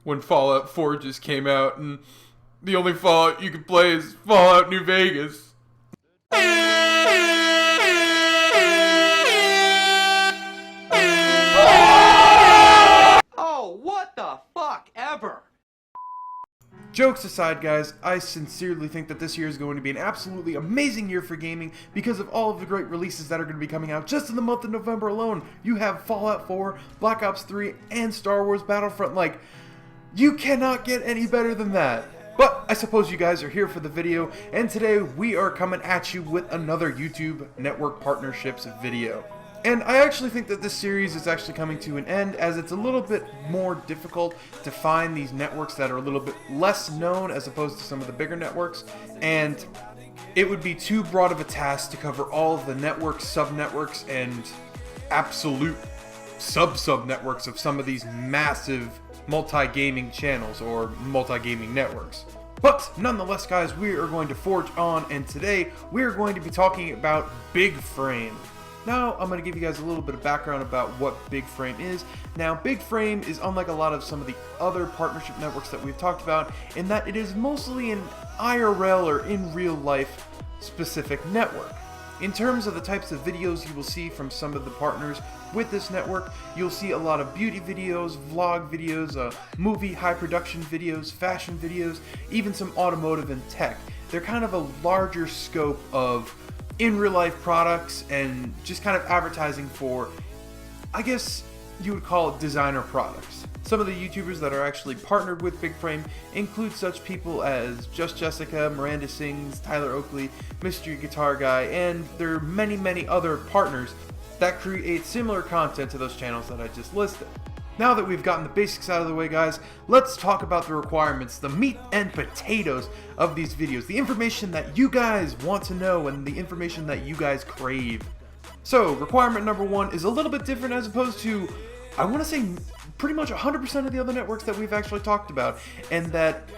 when Fallout 4 just came out and the only Fallout you could play is Fallout New Vegas. Oh, what the fuck ever? Jokes aside, guys, I sincerely think that this year is going to be an absolutely amazing year for gaming because of all of the great releases that are going to be coming out just in the month of November alone. You have Fallout 4, Black Ops 3, and Star Wars Battlefront. Like, you cannot get any better than that. But I suppose you guys are here for the video, and today we are coming at you with another YouTube Network Partnerships video. And I actually think that this series is actually coming to an end, as it's a little bit more difficult to find these networks that are a little bit less known as opposed to some of the bigger networks, and it would be too broad of a task to cover all of the networks, sub-networks, and absolute sub-networks of some of these massive multi-gaming channels or multi-gaming networks. But nonetheless, guys, we are going to forge on, and today we are going to be talking about Big Frame. Now, I'm going to give you guys a little bit of background about what Big Frame is. Now, Big Frame is unlike a lot of some of the other partnership networks that we've talked about in that it is mostly an IRL or in real life specific network. In terms of the types of videos you will see from some of the partners with this network, you'll see a lot of beauty videos, vlog videos, movie high production videos, fashion videos, even some automotive and tech. They're kind of a larger scope of in real life products and just kind of advertising for, I guess you would call it, designer products. Some of the YouTubers that are actually partnered with Big Frame include such people as Just Jessica, Miranda Sings, Tyler Oakley, Mystery Guitar Guy, and there are many other partners that create similar content to those channels that I just listed. Now that we've gotten the basics out of the way, guys, let's talk about the requirements, the meat and potatoes of these videos, the information that you guys want to know and the information that you guys crave. So, requirement number one is a little bit different as opposed to, I want to say, pretty much 100% of the other networks that we've actually talked about, and that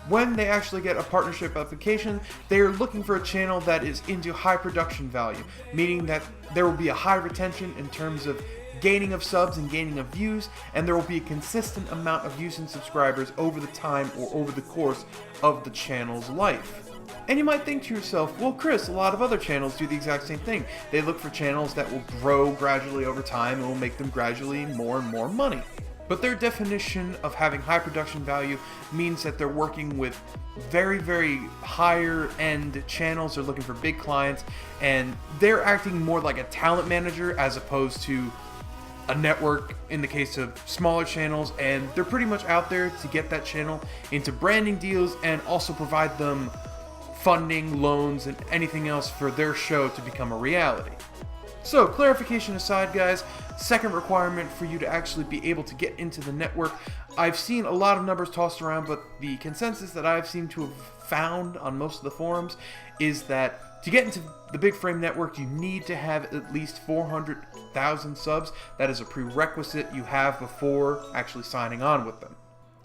when they actually get a partnership application, they are looking for a channel that is into high production value, meaning that there will be a high retention in terms of gaining of subs and gaining of views, and there will be a consistent amount of views and subscribers over the time or over the course of the channel's life. And you might think to yourself, well, Chris, a lot of other channels do the exact same thing. They look for channels that will grow gradually over time and will make them gradually more and more money. But their definition of having high production value means that they're working with very higher end channels. They're looking for big clients, and they're acting more like a talent manager as opposed to a network in the case of smaller channels, and they're pretty much out there to get that channel into branding deals and also provide them funding, loans, and anything else for their show to become a reality. So, clarification aside, guys, second requirement for you to actually be able to get into the network, I've seen a lot of numbers tossed around, but the consensus that I've seemed to have found on most of the forums is that to get into the Big Frame network, you need to have at least 400,000 subs. That is a prerequisite you have before actually signing on with them.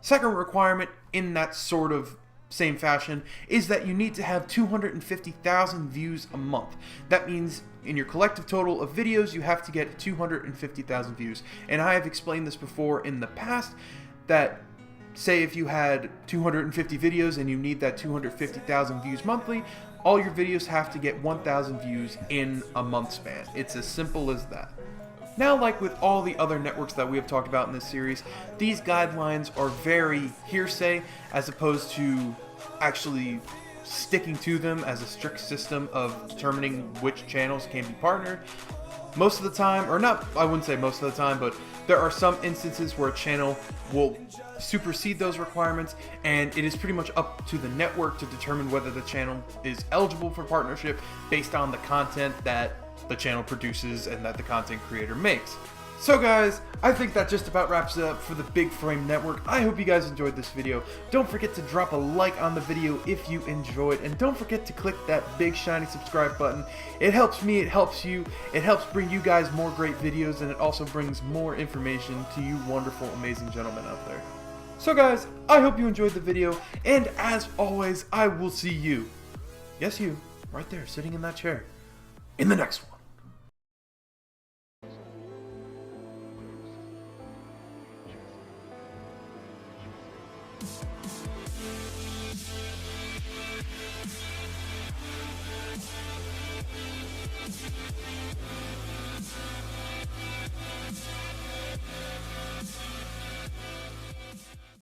Second requirement in that sort of same fashion is that you need to have 250,000 views a month. That means in your collective total of videos, you have to get 250,000 views. And I have explained this before in the past that, say if you had 250 videos and you need that 250,000 views monthly, all your videos have to get 1,000 views in a month span. It's as simple as that. Now, like with all the other networks that we have talked about in this series, these guidelines are very hearsay as opposed to actually sticking to them as a strict system of determining which channels can be partnered. Most of the time, or not, I wouldn't say most of the time, but there are some instances where a channel will supersede those requirements, and it is pretty much up to the network to determine whether the channel is eligible for partnership based on the content that the channel produces and that the content creator makes. So guys, I think that just about wraps it up for the Big Frame Network. I hope you guys enjoyed this video. Don't forget to drop a like on the video if you enjoyed, and don't forget to click that big shiny subscribe button. It helps me, it helps you, it helps bring you guys more great videos, and it also brings more information to you wonderful, amazing gentlemen out there. So guys, I hope you enjoyed the video, and as always, I will see you, yes you, right there sitting in that chair, in the next one.